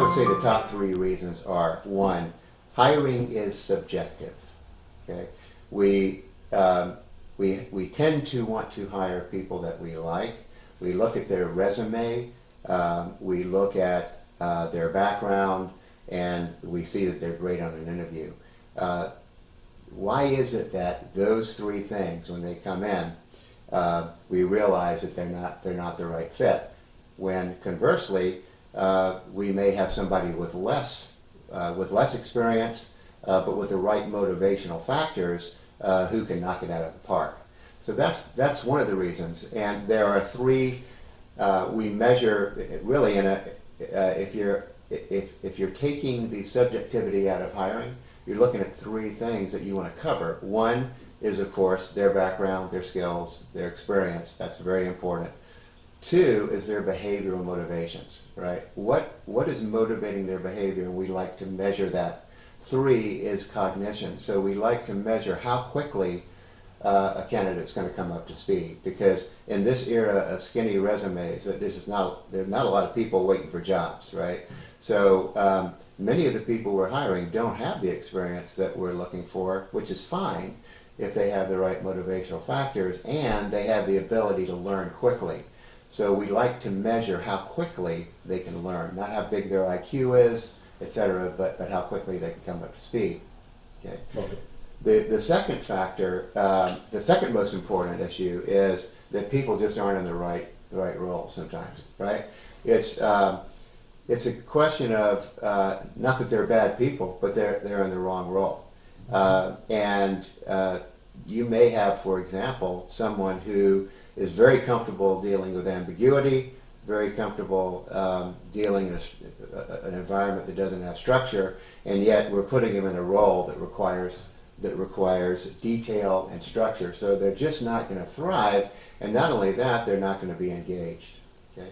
would say the top three reasons are: one, hiring is subjective. Okay, we tend to want to hire people that we like. We look at their resume, we look at their background, and we see that they're great on an interview. Why is it that those three things, when they come in, we realize that they're not the right fit? When conversely, we may have somebody with less experience, but with the right motivational factors, who can knock it out of the park. So that's one of the reasons. And there are three we measure really in a if you're taking the subjectivity out of hiring, you're looking at three things that you want to cover. One is, of course, their background, their skills, their experience. That's very important. Two is their behavioral motivations, right? What is motivating their behavior, and we like to measure that. Three is cognition. So we like to measure how quickly a candidate's going to come up to speed, because in this era of skinny resumes, there's not a lot of people waiting for jobs, right? So many of the people we're hiring don't have the experience that we're looking for, which is fine if they have the right motivational factors and they have the ability to learn quickly. So we like to measure how quickly they can learn, not how big their IQ is, etc., but how quickly they can come up to speed. Okay. The second factor, the second most important issue, is that people just aren't in the right role sometimes, right? It's a question of not that they're bad people, but they're in the wrong role. And you may have, for example, someone who is very comfortable dealing with ambiguity, very comfortable dealing in an environment that doesn't have structure, and yet we're putting them in a role that requires detail and structure. So they're just not going to thrive, and not only that, they're not going to be engaged. Okay.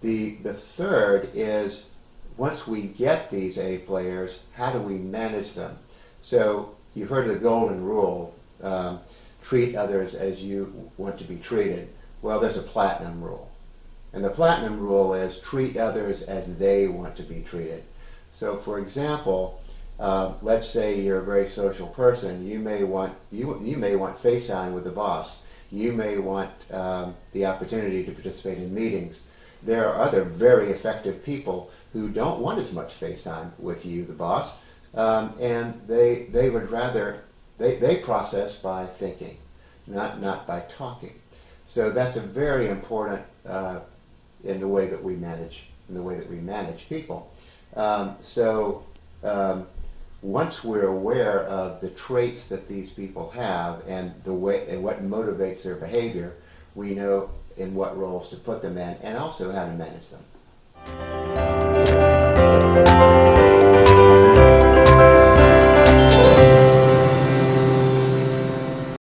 The third is, once we get these A players, how do we manage them? So you've heard of the golden rule, treat others as you want to be treated. Well, there's a platinum rule. And the platinum rule is treat others as they want to be treated. So for example, let's say you're a very social person. You may want face time with the boss. You may want the opportunity to participate in meetings. There are other very effective people who don't want as much face time with you, the boss, and they would rather they process by thinking, not by talking. So that's a very important in the way that we manage people. Once we're aware of the traits that these people have and what motivates their behavior, we know in what roles to put them in and also how to manage them.